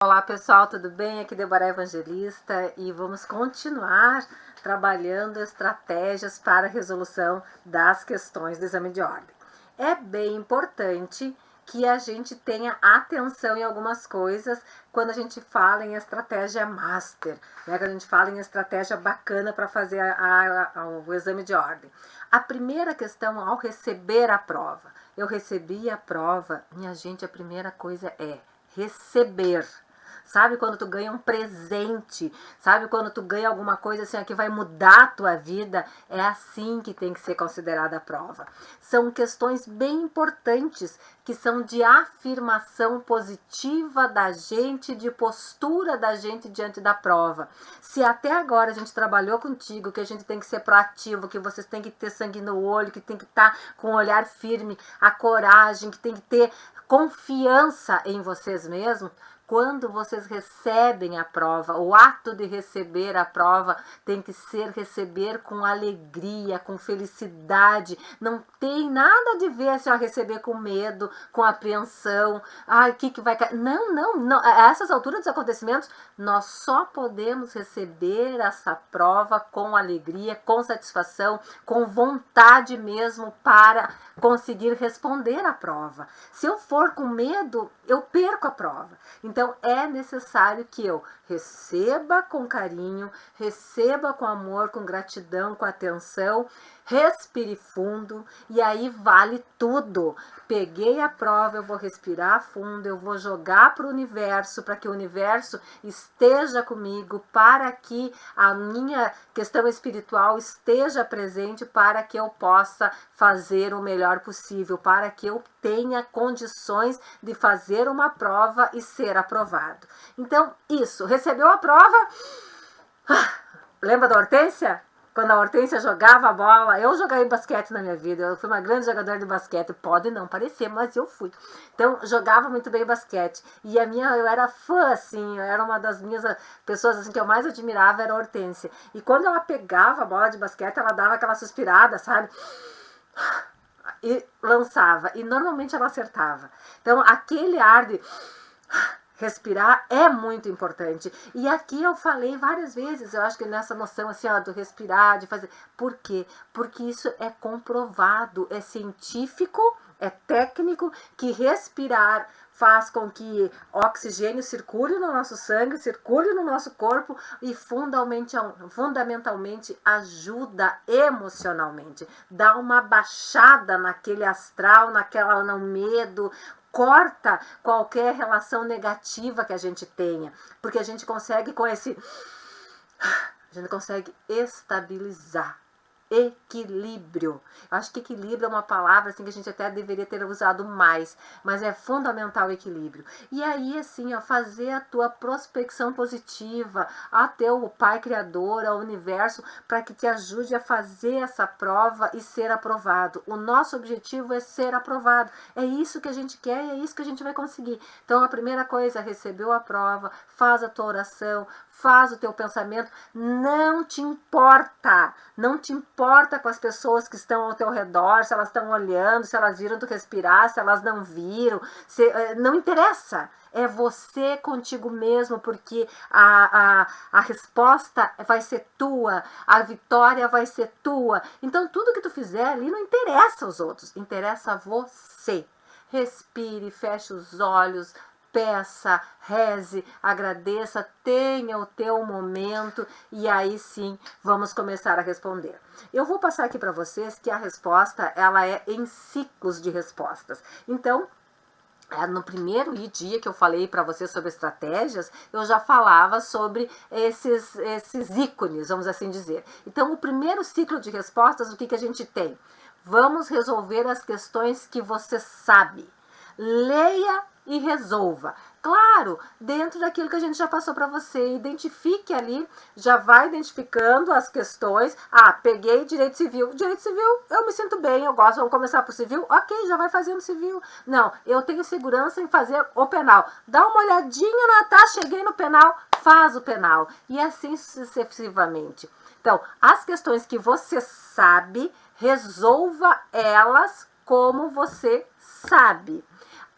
Olá pessoal, tudo bem? Aqui Débora Evangelista e vamos continuar trabalhando estratégias para a resolução das questões do exame de ordem. É bem importante que a gente tenha atenção em algumas coisas quando a gente fala em estratégia master, né? Quando a gente fala em estratégia bacana para fazer o exame de ordem. A primeira questão ao receber a prova. Eu recebi a prova, minha gente, a primeira coisa é receber. Sabe quando tu ganha um presente? Sabe quando tu ganha alguma coisa assim que vai mudar a tua vida? É assim que tem que ser considerada a prova. São questões bem importantes que são de afirmação positiva da gente, de postura da gente diante da prova. Se até agora a gente trabalhou contigo, que a gente tem que ser proativo, que vocês têm que ter sangue no olho, que tem que estar com o olhar firme, a coragem, que tem que ter confiança em vocês mesmos, quando vocês recebem a prova, o ato de receber a prova tem que ser receber com alegria, com felicidade. Não tem nada de ver assim, receber com medo, com apreensão. Ai, o que vai cair? Não. A essas alturas dos acontecimentos, nós só podemos receber essa prova com alegria, com satisfação, com vontade mesmo para conseguir responder a prova. Se eu for com medo, eu perco a prova. Então, é necessário que eu receba com carinho, receba com amor, com gratidão, com atenção, respire fundo e aí vale tudo. Peguei a prova, eu vou respirar fundo, eu vou jogar para o universo, para que o universo esteja comigo, para que a minha questão espiritual esteja presente, para que eu possa fazer o melhor possível, para que eu tenha condições de fazer uma prova e ser aprovado. Então, isso, recebeu a prova. Lembra da Hortência? Quando a Hortência jogava a bola, eu joguei basquete na minha vida, eu fui uma grande jogadora de basquete, pode não parecer, mas eu fui. Então, jogava muito bem basquete. E eu era fã, assim, eu era uma das minhas pessoas assim, que eu mais admirava, era a Hortência. E quando ela pegava a bola de basquete, ela dava aquela suspirada, sabe? E lançava, e normalmente ela acertava. Então, aquele ar de respirar é muito importante. E aqui eu falei várias vezes, eu acho que nessa noção assim, do respirar, de fazer. Por quê? Porque isso é comprovado, é científico, é técnico, que respirar faz com que oxigênio circule no nosso sangue, circule no nosso corpo e fundamentalmente ajuda emocionalmente. Dá uma baixada naquele astral, no medo, corta qualquer relação negativa que a gente tenha, porque a gente consegue a gente consegue estabilizar. Equilíbrio. Eu acho que equilíbrio é uma palavra assim, que a gente até deveria ter usado mais, mas é fundamental o equilíbrio. E aí, assim, fazer a tua prospecção positiva a teu Pai Criador, ao universo, para que te ajude a fazer essa prova e ser aprovado. O nosso objetivo é ser aprovado. É isso que a gente quer e é isso que a gente vai conseguir. Então, a primeira coisa, recebeu a prova, faz a tua oração, faz o teu pensamento, não te importa com as pessoas que estão ao teu redor, se elas estão olhando, se elas viram tu respirar, se elas não viram, não interessa, é você contigo mesmo, porque a resposta vai ser tua, a vitória vai ser tua, então tudo que tu fizer ali não interessa aos outros, interessa a você. Respire, feche os olhos, peça, reze, agradeça, tenha o teu momento e aí sim vamos começar a responder. Eu vou passar aqui para vocês que a resposta ela é em ciclos de respostas. Então, no primeiro dia que eu falei para vocês sobre estratégias, eu já falava sobre esses ícones, vamos assim dizer. Então, o primeiro ciclo de respostas, o que a gente tem? Vamos resolver as questões que você sabe. Leia e resolva. Claro, dentro daquilo que a gente já passou para você, identifique ali, já vai identificando as questões. Peguei direito civil. Direito civil, eu me sinto bem, eu gosto, vamos começar por civil? Ok, já vai fazendo civil. Não, eu tenho segurança em fazer o penal. Dá uma olhadinha cheguei no penal, faz o penal. E assim sucessivamente. Então, as questões que você sabe, resolva elas como você sabe.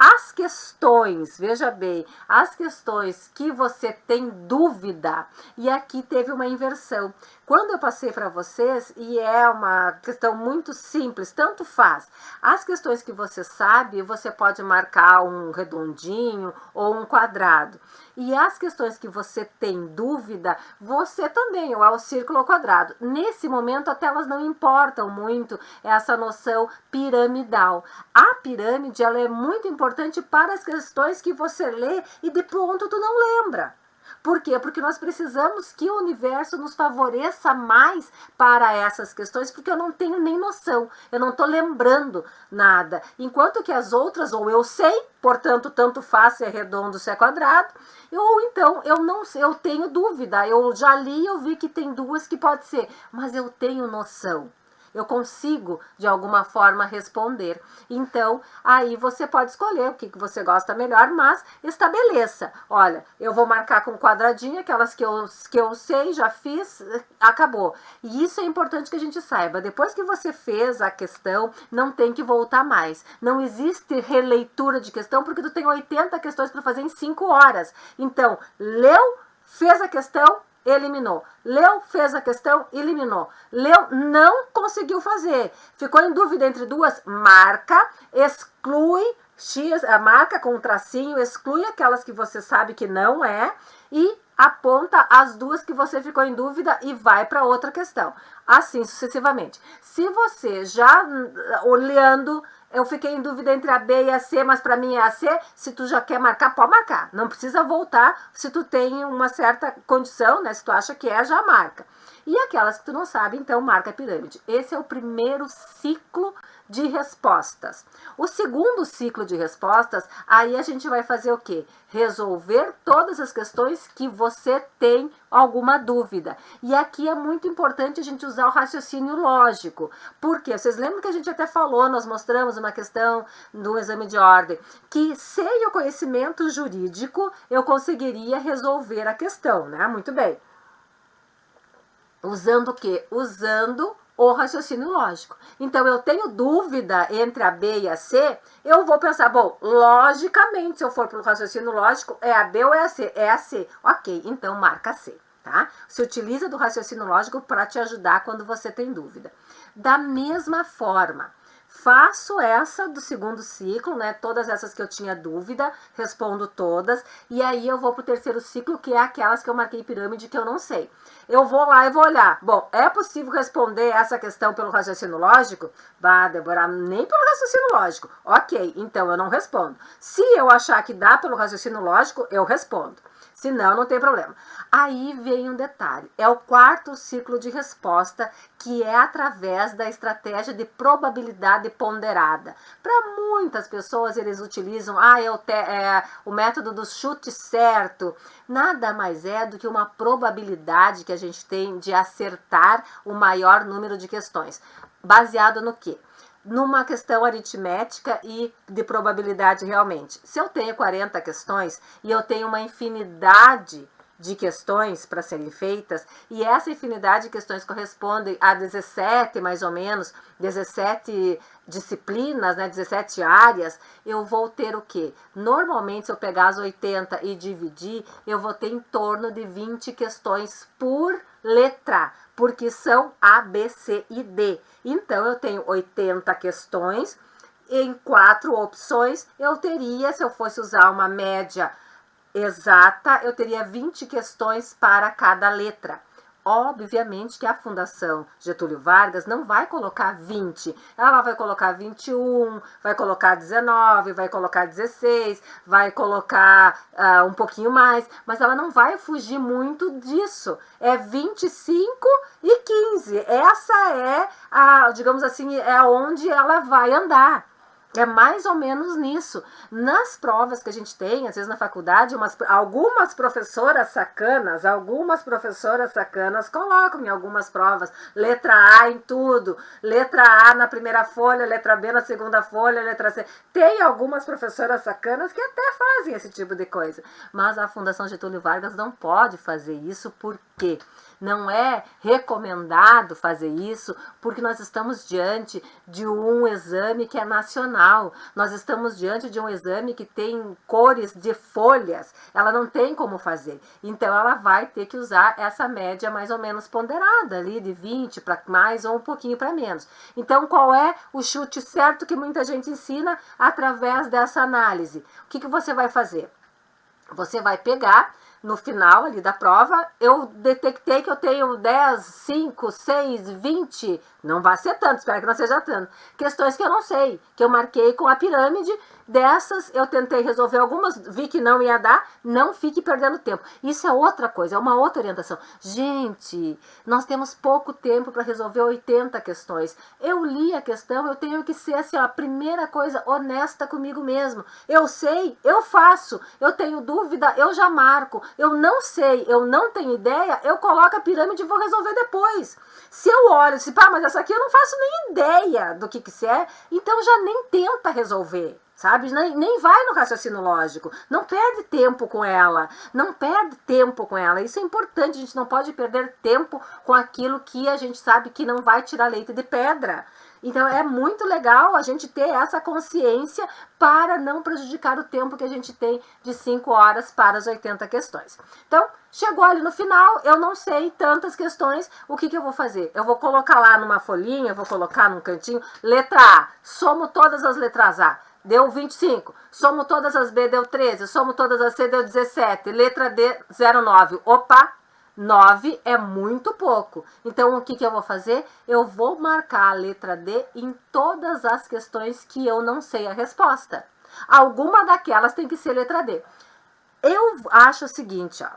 As questões, veja bem, as questões que você tem dúvida, e aqui teve uma inversão. Quando eu passei para vocês, e é uma questão muito simples, tanto faz. As questões que você sabe, você pode marcar um redondinho ou um quadrado. E as questões que você tem dúvida, você também, ou é o círculo ou quadrado. Nesse momento, até elas não importam muito essa noção piramidal. A pirâmide, ela é muito importante para as questões que você lê e de pronto tu não lembra. Por quê? Porque nós precisamos que o universo nos favoreça mais para essas questões, porque eu não tenho nem noção, eu não estou lembrando nada. Enquanto que as outras, ou eu sei, portanto, tanto faz se é redondo, se é quadrado, ou então eu não sei, eu tenho dúvida, eu já li, eu vi que tem duas que pode ser, mas eu tenho noção. Eu consigo, de alguma forma, responder. Então, aí você pode escolher o que você gosta melhor, mas estabeleça. Olha, eu vou marcar com quadradinho, aquelas que eu sei, já fiz, acabou. E isso é importante que a gente saiba. Depois que você fez a questão, não tem que voltar mais. Não existe releitura de questão, porque tu tem 80 questões para fazer em 5 horas. Então, leu, fez a questão, eliminou. Leu, fez a questão, eliminou. Leu, não conseguiu fazer. Ficou em dúvida entre duas, marca, exclui, X, marca com um tracinho, exclui aquelas que você sabe que não é e aponta as duas que você ficou em dúvida e vai para outra questão. Assim sucessivamente. Se você já olhando, eu fiquei em dúvida entre a B e a C, mas para mim é a C, se tu já quer marcar, pode marcar. Não precisa voltar se tu tem uma certa condição, né? Se tu acha que é, já marca. E aquelas que tu não sabe, então marca a pirâmide. Esse é o primeiro ciclo de respostas. O segundo ciclo de respostas, aí a gente vai fazer o quê? Resolver todas as questões que você tem alguma dúvida. E aqui é muito importante a gente usar o raciocínio lógico. Por quê? Vocês lembram que a gente até falou, nós mostramos uma questão do exame de ordem, que sem o conhecimento jurídico eu conseguiria resolver a questão, né? Muito bem. Usando o quê? Usando o raciocínio lógico. Então, eu tenho dúvida entre a B e a C, eu vou pensar, bom, logicamente, se eu for pelo raciocínio lógico, é a B ou é a C? É a C. Ok, então marca C, tá? Se utiliza do raciocínio lógico para te ajudar quando você tem dúvida. Da mesma forma, faço essa do segundo ciclo, né? Todas essas que eu tinha dúvida, respondo todas. E aí eu vou pro terceiro ciclo, que é aquelas que eu marquei pirâmide que eu não sei. Eu vou lá e vou olhar. Bom, é possível responder essa questão pelo raciocínio lógico? Bah, Débora, nem pelo raciocínio lógico. Ok, então eu não respondo. Se eu achar que dá pelo raciocínio lógico, eu respondo. Se não, não tem problema. Aí vem um detalhe. É o quarto ciclo de resposta, que é através da estratégia de probabilidade ponderada. Para muitas pessoas, eles utilizam o método do chute certo. Nada mais é do que uma probabilidade que a gente tem de acertar o maior número de questões. Baseado no quê? Numa questão aritmética e de probabilidade realmente. Se eu tenho 40 questões e eu tenho uma infinidade de questões para serem feitas, e essa infinidade de questões correspondem a 17, mais ou menos, 17 disciplinas, né, 17 áreas, eu vou ter o quê? Normalmente, se eu pegar as 80 e dividir, eu vou ter em torno de 20 questões por letra, porque são A, B, C e D. Então, eu tenho 80 questões, em 4 opções, eu teria, se eu fosse usar uma média exata, eu teria 20 questões para cada letra. Obviamente que a Fundação Getúlio Vargas não vai colocar 20, ela vai colocar 21, vai colocar 19, vai colocar 16, vai colocar um pouquinho mais, mas ela não vai fugir muito disso. É 25 e 15. Essa é, digamos assim, é onde ela vai andar. É mais ou menos nisso. Nas provas que a gente tem, às vezes na faculdade, algumas professoras sacanas colocam em algumas provas letra A em tudo, letra A na primeira folha, letra B na segunda folha, letra C. Tem algumas professoras sacanas que até fazem esse tipo de coisa. Mas a Fundação Getúlio Vargas não pode fazer isso. Por quê? Não é recomendado fazer isso porque nós estamos diante de um exame que é nacional. Nós estamos diante de um exame que tem cores de folhas. Ela não tem como fazer. Então, ela vai ter que usar essa média mais ou menos ponderada ali, de 20 para mais ou um pouquinho para menos. Então, qual é o chute certo que muita gente ensina através dessa análise? O que você vai fazer? Você vai pegar, no final ali da prova, eu detectei que eu tenho 10, 5, 6, 20, não vai ser tanto, espero que não seja tanto, questões que eu não sei, que eu marquei com a pirâmide. Dessas, eu tentei resolver algumas, vi que não ia dar, não fique perdendo tempo. Isso é outra coisa, é uma outra orientação. Gente, nós temos pouco tempo para resolver 80 questões. Eu li a questão, eu tenho que ser assim, ó, a primeira coisa, honesta comigo mesmo. Eu sei, eu faço, eu tenho dúvida, eu já marco. Eu não sei, eu não tenho ideia, eu coloco a pirâmide e vou resolver depois. Se eu olho e se, pá, mas essa aqui eu não faço nem ideia do que é, então já nem tenta resolver. Sabe? Nem vai no raciocínio lógico. Não perde tempo com ela. Não perde tempo com ela. Isso é importante. A gente não pode perder tempo com aquilo que a gente sabe que não vai tirar leite de pedra. Então, é muito legal a gente ter essa consciência para não prejudicar o tempo que a gente tem de 5 horas para as 80 questões. Então, chegou ali no final, eu não sei tantas questões, o que eu vou fazer? Eu vou colocar lá numa folhinha, vou colocar num cantinho, letra A, somo todas as letras A. Deu 25, somo todas as B, deu 13, somo todas as C, deu 17, letra D, 09. Opa, 9 é muito pouco. Então, o que eu vou fazer? Eu vou marcar a letra D em todas as questões que eu não sei a resposta. Alguma daquelas tem que ser letra D. Eu acho o seguinte, ó.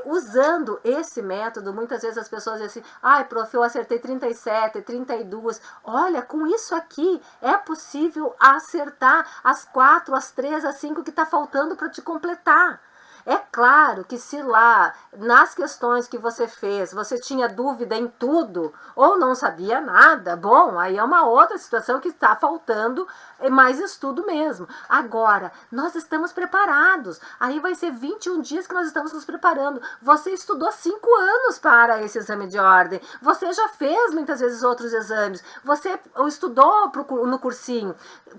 Usando esse método, muitas vezes as pessoas dizem assim, ai, prof, eu acertei 37, 32. Olha, com isso aqui é possível acertar as 4, as 3, as 5 que está faltando para te completar. É claro que se lá, nas questões que você fez, você tinha dúvida em tudo, ou não sabia nada, bom, aí é uma outra situação que está faltando mais estudo mesmo. Agora, nós estamos preparados, aí vai ser 21 dias que nós estamos nos preparando. Você estudou 5 anos para esse exame de ordem, você já fez muitas vezes outros exames, você estudou no cursinho,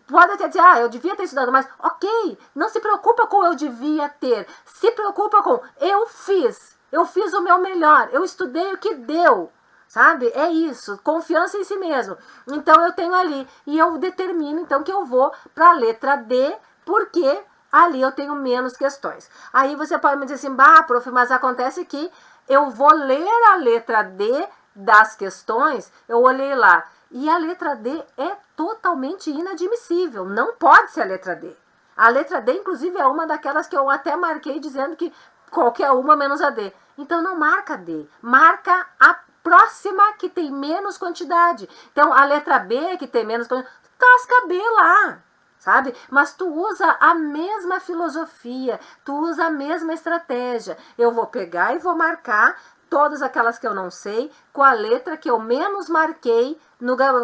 pode até dizer, eu devia ter estudado mais, ok, não se preocupa com eu devia ter, se preocupa com eu fiz o meu melhor, eu estudei o que deu, sabe? É isso, confiança em si mesmo. Então eu tenho ali, e eu determino então que eu vou para a letra D, porque ali eu tenho menos questões. Aí você pode me dizer assim, bah, prof, mas acontece que eu vou ler a letra D das questões, eu olhei lá, e a letra D é totalmente inadmissível, não pode ser a letra D. A letra D, inclusive, é uma daquelas que eu até marquei dizendo que qualquer uma menos a D. Então, não marca D. Marca a próxima que tem menos quantidade. Então, a letra B que tem menos quantidade, tasca B lá, sabe? Mas tu usa a mesma filosofia, tu usa a mesma estratégia. Eu vou pegar e vou marcar todas aquelas que eu não sei, com a letra que eu menos marquei,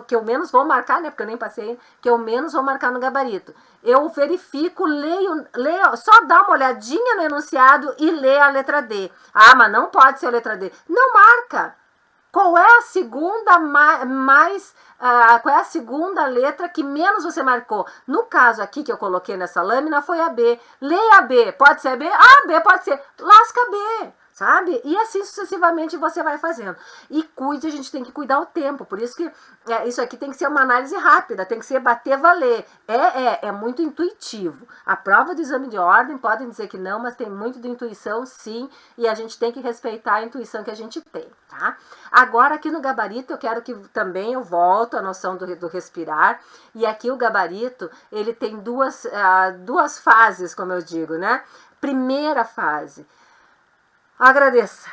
que eu menos vou marcar, né, porque eu nem passei, que eu menos vou marcar no gabarito. Eu verifico, leio, só dá uma olhadinha no enunciado e lê a letra D. Ah, mas não pode ser a letra D. Não marca. Qual é a segunda qual é a segunda letra que menos você marcou? No caso aqui que eu coloquei nessa lâmina foi a B. Leia a B. Pode ser a B? Ah, B pode ser. Lasca B. Sabe? E assim sucessivamente você vai fazendo. E cuide, a gente tem que cuidar o tempo. Por isso que isso aqui tem que ser uma análise rápida, tem que ser bater, valer. É muito intuitivo. A prova do exame de ordem podem dizer que não, mas tem muito de intuição, sim. E a gente tem que respeitar a intuição que a gente tem, tá? Agora, aqui no gabarito, eu quero que também eu volto à noção do respirar. E aqui o gabarito, ele tem duas fases, como eu digo, né? Primeira fase. Agradeça.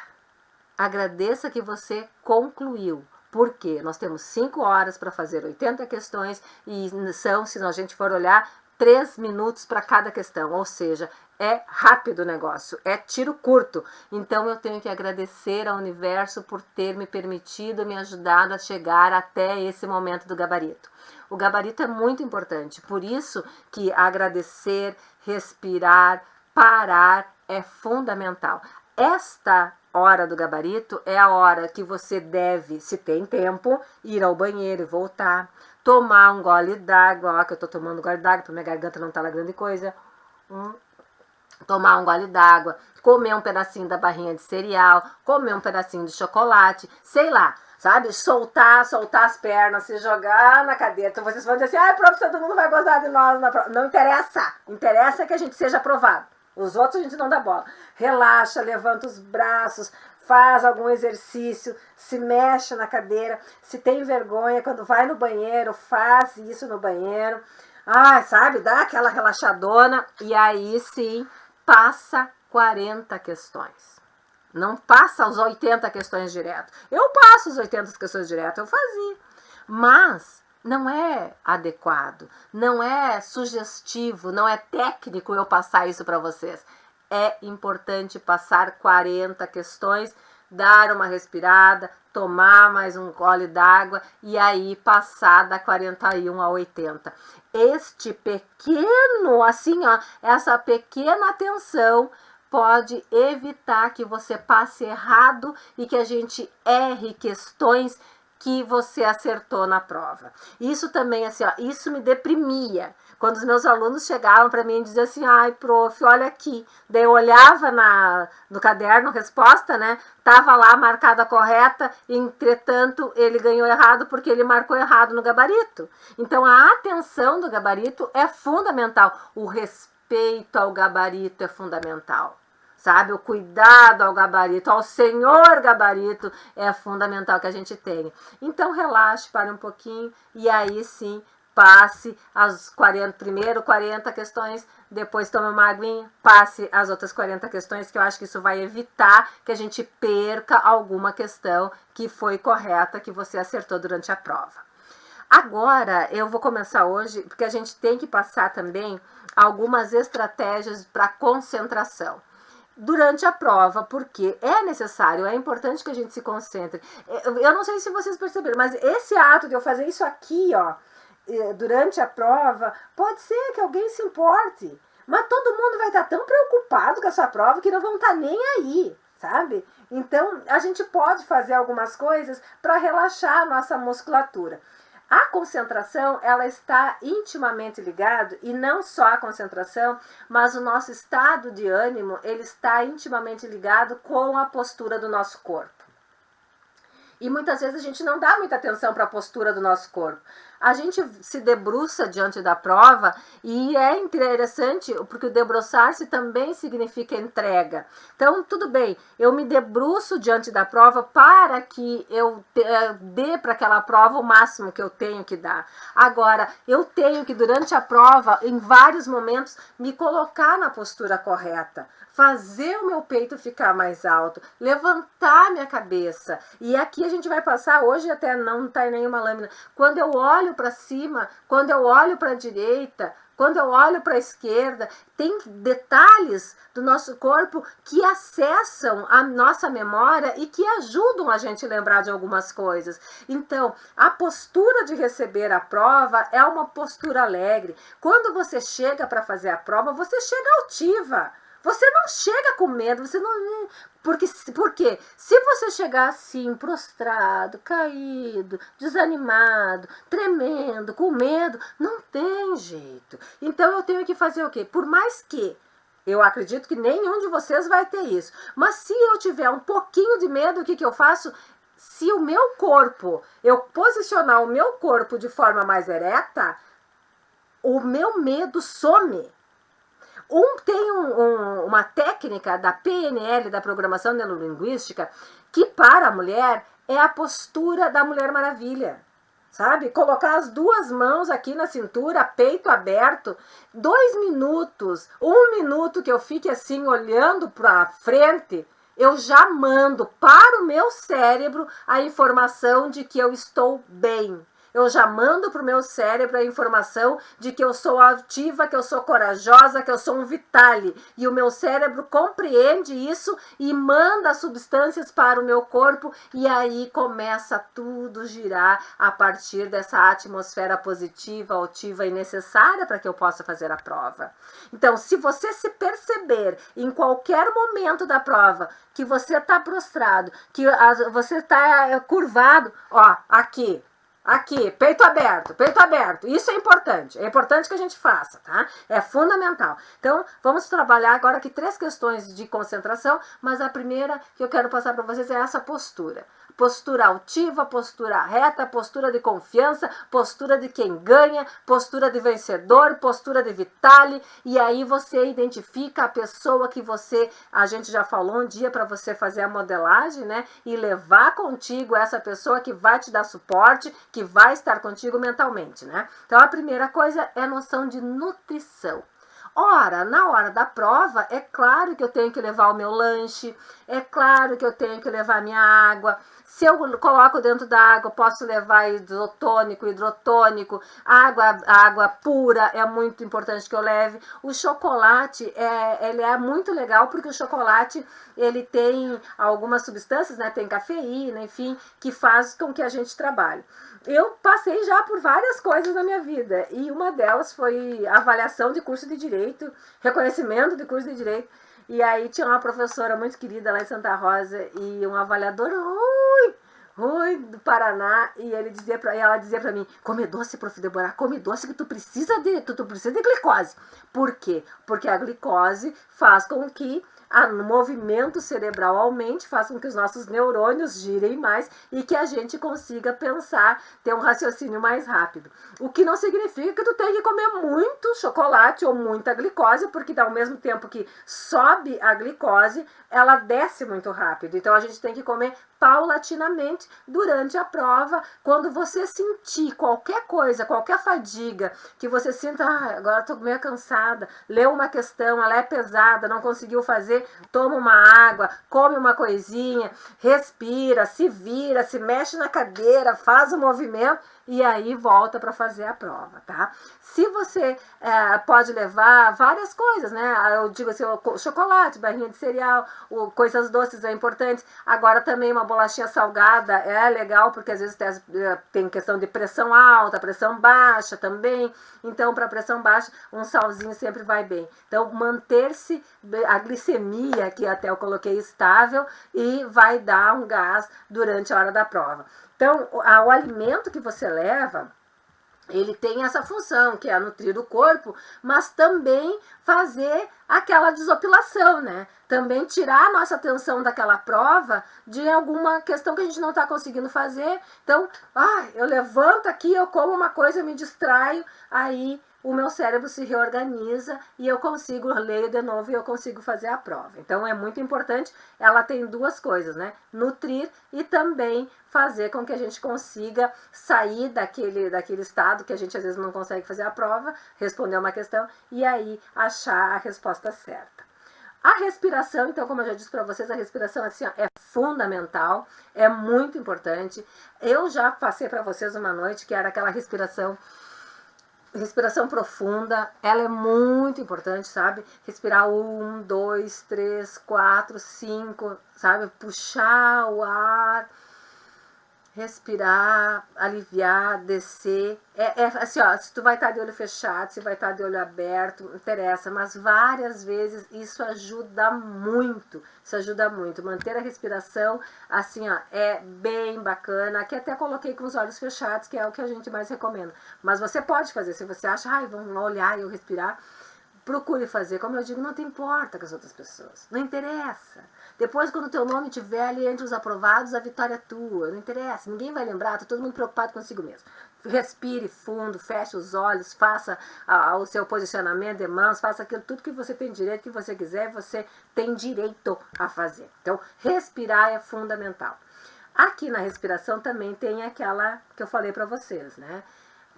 Agradeça que você concluiu. Por quê? Nós temos 5 horas para fazer 80 questões e são, se a gente for olhar, 3 minutos para cada questão. Ou seja, é rápido o negócio, é tiro curto. Então eu tenho que agradecer ao universo por ter me permitido, me ajudado a chegar até esse momento do gabarito. O gabarito é muito importante, por isso que agradecer, respirar, parar é fundamental. Esta hora do gabarito é a hora que você deve, se tem tempo, ir ao banheiro e voltar, tomar um gole d'água, ó, que eu tô tomando um gole d'água, porque minha garganta não tá lá grande coisa, tomar um gole d'água, comer um pedacinho da barrinha de cereal, comer um pedacinho de chocolate, sei lá, sabe? Soltar as pernas, se jogar na cadeira. Então vocês vão dizer assim, ai, prof, todo mundo vai gozar de nós na prova. Não interessa, interessa que a gente seja aprovado. Os outros a gente não dá bola. Relaxa, levanta os braços, faz algum exercício, se mexe na cadeira. Se tem vergonha, quando vai no banheiro, faz isso no banheiro. Ah, sabe, dá aquela relaxadona e aí sim passa 40 questões. Não passa os 80 questões direto. Eu passo as 80 questões direto, eu fazia. Mas não é adequado, não é sugestivo, não é técnico eu passar isso para vocês. É importante passar 40 questões, dar uma respirada, tomar mais um gole d'água e aí passar da 41 a 80. Este pequeno, assim, ó, essa pequena atenção pode evitar que você passe errado e que a gente erre questões que você acertou na prova. Isso também, assim, ó, isso me deprimia. Quando os meus alunos chegavam para mim e diziam assim, ai, prof, olha aqui. Daí eu olhava no caderno, resposta, né? Tava lá marcada correta, entretanto, ele ganhou errado porque ele marcou errado no gabarito. Então, a atenção do gabarito é fundamental. O respeito ao gabarito é fundamental. Sabe, o cuidado ao gabarito, ao senhor gabarito é fundamental que a gente tenha. Então relaxe, pare um pouquinho e aí sim passe as 40 questões, depois tome uma aguinha, passe as outras 40 questões, que eu acho que isso vai evitar que a gente perca alguma questão que foi correta, que você acertou durante a prova. Agora, eu vou começar hoje, porque a gente tem que passar também algumas estratégias para concentração durante a prova, porque é necessário, é importante que a gente se concentre. Eu não sei se vocês perceberam, mas esse ato de eu fazer isso aqui, ó, durante a prova, pode ser que alguém se importe, mas todo mundo vai estar tão preocupado com a sua prova que não vão estar nem aí, sabe? Então, a gente pode fazer algumas coisas para relaxar a nossa musculatura. A concentração, ela está intimamente ligada, e não só a concentração, mas o nosso estado de ânimo, ele está intimamente ligado com a postura do nosso corpo. E muitas vezes a gente não dá muita atenção para a postura do nosso corpo. A gente se debruça diante da prova e é interessante porque o debruçar-se também significa entrega. Então, tudo bem, eu me debruço diante da prova para que eu dê para aquela prova o máximo que eu tenho que dar. Agora, eu tenho que, durante a prova, em vários momentos, me colocar na postura correta, fazer o meu peito ficar mais alto, levantar minha cabeça. E aqui a gente vai passar, hoje até não está em nenhuma lâmina, quando eu olho para cima, quando eu olho para a direita, quando eu olho para a esquerda, tem detalhes do nosso corpo que acessam a nossa memória e que ajudam a gente a lembrar de algumas coisas. Então, a postura de receber a prova é uma postura alegre. Quando você chega para fazer a prova, você chega altiva. Você não chega com medo, você não... Porque se você chegar assim, prostrado, caído, desanimado, tremendo, com medo, não tem jeito. Então eu tenho que fazer o quê? Por mais que eu acredito que nenhum de vocês vai ter isso, mas se eu tiver um pouquinho de medo, o que eu faço? Se o meu corpo, eu posicionar o meu corpo de forma mais ereta, o meu medo some. Tem uma técnica da PNL, da Programação Neurolinguística, que para a mulher é a postura da Mulher Maravilha. Sabe? Colocar as duas mãos aqui na cintura, peito aberto, 2 minutos, 1 minuto que eu fique assim olhando para frente, eu já mando para o meu cérebro a informação de que eu estou bem, eu já mando para o meu cérebro a informação de que eu sou ativa, que eu sou corajosa, que eu sou um vitale. E o meu cérebro compreende isso e manda substâncias para o meu corpo, e aí começa tudo girar a partir dessa atmosfera positiva, altiva e necessária para que eu possa fazer a prova. Então, se você se perceber em qualquer momento da prova que você está prostrado, que você está curvado, ó, aqui, peito aberto, isso é importante que a gente faça, tá? É fundamental. Então, vamos trabalhar agora aqui 3 questões de concentração, mas a primeira que eu quero passar para vocês é essa postura. Postura altiva, postura reta, postura de confiança, postura de quem ganha, postura de vencedor, postura de vitale, e aí você identifica a pessoa que a gente já falou um dia para você fazer a modelagem, né? E levar contigo essa pessoa que vai te dar suporte, que vai estar contigo mentalmente, né? Então a primeira coisa é a noção de nutrição. Ora, na hora da prova, é claro que eu tenho que levar o meu lanche, é claro que eu tenho que levar minha água. Se eu coloco dentro da água, posso levar isotônico, hidrotônico, água pura, é muito importante que eu leve. O chocolate, ele é muito legal, porque o chocolate, ele tem algumas substâncias, né? Tem cafeína, enfim, que faz com que a gente trabalhe. Eu passei já por várias coisas na minha vida, e uma delas foi avaliação de curso de Direito, reconhecimento de curso de Direito, e aí tinha uma professora muito querida lá em Santa Rosa, e um avaliador ruim do Paraná, e ela dizia pra mim: come doce, prof. Deborah, come doce que tu precisa de glicose. Por quê? Porque a glicose faz com que o movimento cerebral aumente, faz com que os nossos neurônios girem mais e que a gente consiga pensar, ter um raciocínio mais rápido. O que não significa que tu tem que comer muito chocolate ou muita glicose, porque ao mesmo tempo que sobe a glicose, ela desce muito rápido. Então a gente tem que comer paulatinamente durante a prova. Quando você sentir qualquer coisa, qualquer fadiga, que você sinta, agora estou meio cansada, leu uma questão, ela é pesada, não conseguiu fazer, toma uma água, come uma coisinha, respira, se vira, se mexe na cadeira, faz o movimento e aí volta para fazer a prova, tá? Se você pode levar várias coisas, né? Eu digo assim, chocolate, barrinha de cereal, coisas doces é importante. Agora também uma bolachinha salgada é legal, porque às vezes tem questão de pressão alta, pressão baixa também. Então, para pressão baixa, um salzinho sempre vai bem. Então, manter-se a glicemia, que até eu coloquei estável, e vai dar um gás durante a hora da prova. Então, o alimento que você leva, ele tem essa função, que é nutrir o corpo, mas também fazer aquela desopilação, né? Também tirar a nossa atenção daquela prova de alguma questão que a gente não está conseguindo fazer. Então, eu levanto aqui, eu como uma coisa, eu me distraio, aí o meu cérebro se reorganiza e eu leio de novo e eu consigo fazer a prova. Então é muito importante, ela tem 2 coisas, né? Nutrir e também fazer com que a gente consiga sair daquele estado que a gente às vezes não consegue fazer a prova, responder uma questão e aí achar a resposta certa. A respiração, então, como eu já disse para vocês, a respiração assim, ó, é fundamental, é muito importante. Eu já passei para vocês uma noite que era aquela respiração profunda, ela é muito importante, sabe? Respirar 1, 2, 3, 4, 5, sabe? Puxar o ar, respirar, aliviar, descer. Assim, ó, se tu vai estar de olho fechado, se vai estar de olho aberto, não interessa, mas várias vezes isso ajuda muito. Isso ajuda muito. Manter a respiração, assim, ó, é bem bacana. Aqui até coloquei com os olhos fechados, que é o que a gente mais recomenda. Mas você pode fazer, se você acha, vamos olhar e eu respirar, procure fazer. Como eu digo, não te importa com as outras pessoas. Não interessa. Depois, quando o teu nome estiver ali entre os aprovados, a vitória é tua. Não interessa. Ninguém vai lembrar. Está todo mundo preocupado consigo mesmo. Respire fundo, feche os olhos, faça o seu posicionamento de mãos, faça aquilo, tudo que você tem direito, que você quiser, você tem direito a fazer. Então, respirar é fundamental. Aqui na respiração também tem aquela que eu falei para vocês, né?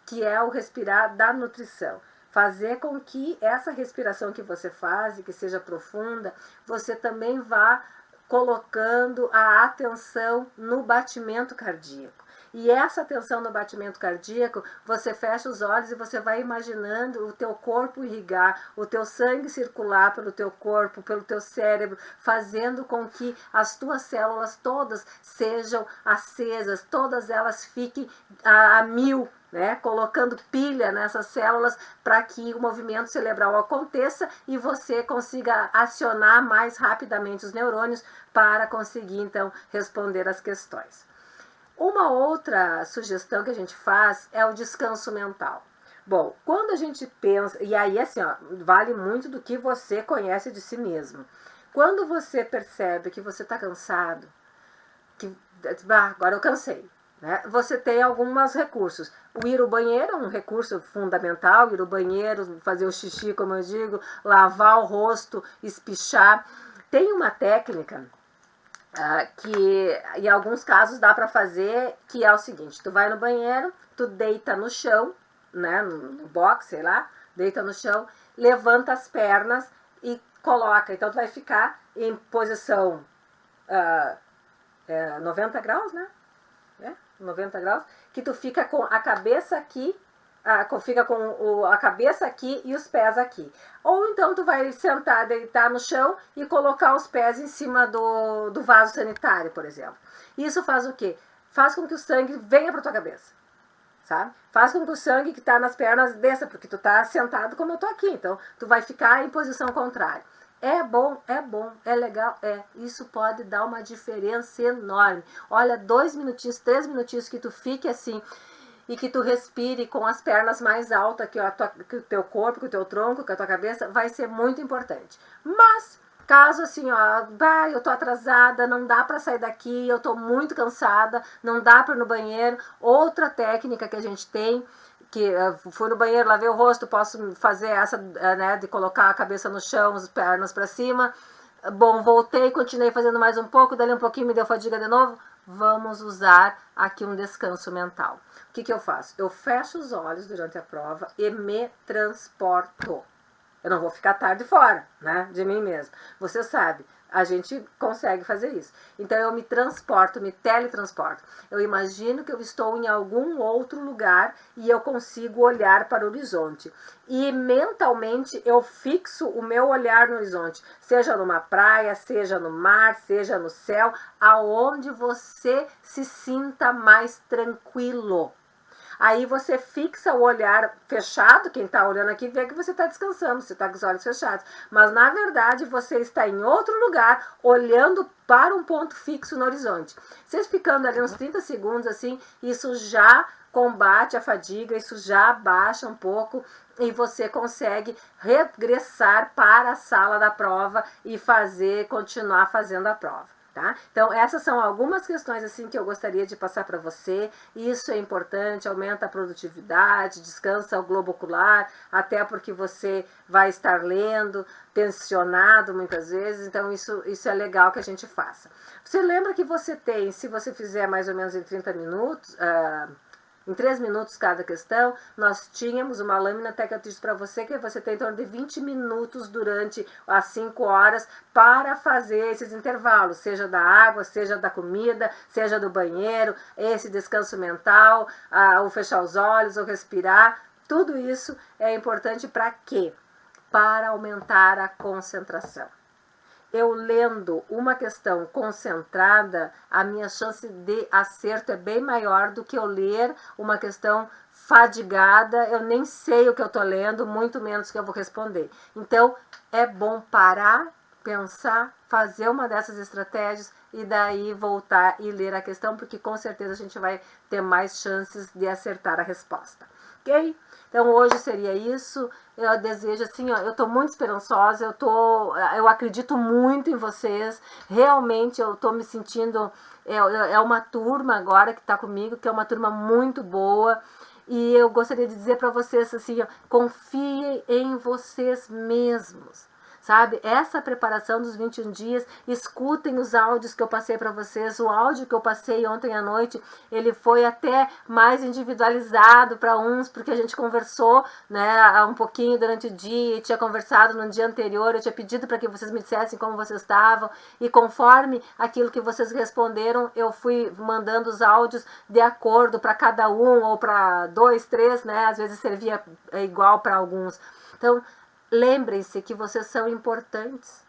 Que é o respirar da nutrição. Fazer com que essa respiração que você faz, e que seja profunda, você também vá colocando a atenção no batimento cardíaco. E essa atenção no batimento cardíaco, você fecha os olhos e você vai imaginando o teu corpo irrigar, o teu sangue circular pelo teu corpo, pelo teu cérebro, fazendo com que as tuas células todas sejam acesas, todas elas fiquem a mil, né, colocando pilha nessas células para que o movimento cerebral aconteça e você consiga acionar mais rapidamente os neurônios para conseguir, então, responder às questões. Uma outra sugestão que a gente faz é o descanso mental. Bom, quando a gente pensa, e aí assim, ó, vale muito do que você conhece de si mesmo. Quando você percebe que você está cansado, que agora eu cansei, né? Você tem alguns recursos. O ir ao banheiro é um recurso fundamental, ir ao banheiro, fazer o xixi, como eu digo, lavar o rosto, espichar. Tem uma técnica que em alguns casos dá para fazer, que é o seguinte: tu vai no banheiro, tu deita no chão, né, no box, sei lá, deita no chão, levanta as pernas e coloca. Então tu vai ficar em posição 90 graus, né? 90 graus, que tu fica com a cabeça aqui, fica com a cabeça aqui e os pés aqui. Ou então tu vai sentar, deitar no chão e colocar os pés em cima do vaso sanitário, por exemplo. Isso faz o quê? Faz com que o sangue venha para tua cabeça, sabe? Faz com que o sangue que está nas pernas desça, porque tu tá sentado como eu tô aqui, então tu vai ficar em posição contrária. É bom, é legal, isso pode dar uma diferença enorme. Olha, 2 minutinhos, 3 minutinhos que tu fique assim e que tu respire com as pernas mais altas que o teu corpo, que o teu tronco, que a tua cabeça, vai ser muito importante. Mas, caso assim, ó, eu tô atrasada, não dá para sair daqui, eu tô muito cansada, não dá para ir no banheiro, outra técnica que a gente tem, que fui no banheiro, lavei o rosto, posso fazer essa, né, de colocar a cabeça no chão, as pernas para cima. Bom, voltei, continuei fazendo mais um pouco, dali um pouquinho me deu fadiga de novo. Vamos usar aqui um descanso mental. O que eu faço? Eu fecho os olhos durante a prova e me transporto. Eu não vou ficar tarde fora, né, de mim mesmo. Você sabe, a gente consegue fazer isso. Então eu me transporto, me teletransporto. Eu imagino que eu estou em algum outro lugar e eu consigo olhar para o horizonte. E mentalmente eu fixo o meu olhar no horizonte, seja numa praia, seja no mar, seja no céu, aonde você se sinta mais tranquilo. Aí você fixa o olhar fechado, quem está olhando aqui vê que você está descansando, você está com os olhos fechados. Mas na verdade você está em outro lugar, olhando para um ponto fixo no horizonte. Vocês ficando ali uns 30 segundos assim, isso já combate a fadiga, isso já baixa um pouco e você consegue regressar para a sala da prova e continuar fazendo a prova. Tá? Então essas são algumas questões assim que eu gostaria de passar para você. Isso é importante, aumenta a produtividade, descansa o globo ocular, até porque você vai estar lendo, tensionado muitas vezes, então isso é legal que a gente faça. Você lembra que você tem, se você fizer mais ou menos em 30 minutos, em 3 minutos cada questão, nós tínhamos uma lâmina até que eu disse para você que você tem em torno de 20 minutos durante as 5 horas para fazer esses intervalos, seja da água, seja da comida, seja do banheiro, esse descanso mental, ou fechar os olhos, ou respirar. Tudo isso é importante para quê? Para aumentar a concentração. Eu lendo uma questão concentrada, a minha chance de acerto é bem maior do que eu ler uma questão fadigada, eu nem sei o que eu estou lendo, muito menos que eu vou responder. Então, é bom parar, pensar, fazer uma dessas estratégias e daí voltar e ler a questão, porque com certeza a gente vai ter mais chances de acertar a resposta. Ok? Então hoje seria isso. Eu desejo assim, ó, eu estou muito esperançosa, eu acredito muito em vocês. Realmente eu estou me sentindo, é uma turma agora que está comigo, que é uma turma muito boa. E eu gostaria de dizer para vocês assim, ó, confiem em vocês mesmos. sabe? Essa preparação dos 21 dias, escutem os áudios que eu passei para vocês. O áudio que eu passei ontem à noite, ele foi até mais individualizado para uns, porque a gente conversou, né, um pouquinho durante o dia, tinha conversado no dia anterior, eu tinha pedido para que vocês me dissessem como vocês estavam, e conforme aquilo que vocês responderam, eu fui mandando os áudios de acordo para cada um, ou para 2, 3, né, às vezes servia igual para alguns. Então, lembrem-se que vocês são importantes.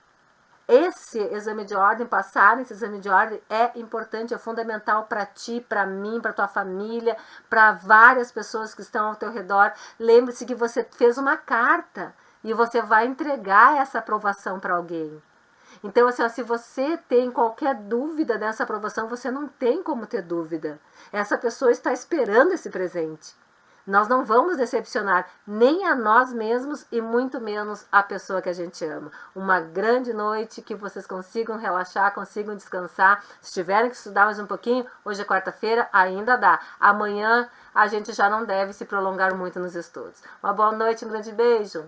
Esse exame de ordem, passar esse exame de ordem é importante, é fundamental para ti, para mim, para tua família, para várias pessoas que estão ao teu redor. Lembre-se que você fez uma carta e você vai entregar essa aprovação para alguém. Então, assim, ó, se você tem qualquer dúvida dessa aprovação, você não tem como ter dúvida. Essa pessoa está esperando esse presente. Nós não vamos decepcionar nem a nós mesmos e muito menos a pessoa que a gente ama. Uma grande noite, que vocês consigam relaxar, consigam descansar. Se tiverem que estudar mais um pouquinho, hoje é quarta-feira, ainda dá. Amanhã a gente já não deve se prolongar muito nos estudos. Uma boa noite, um grande beijo.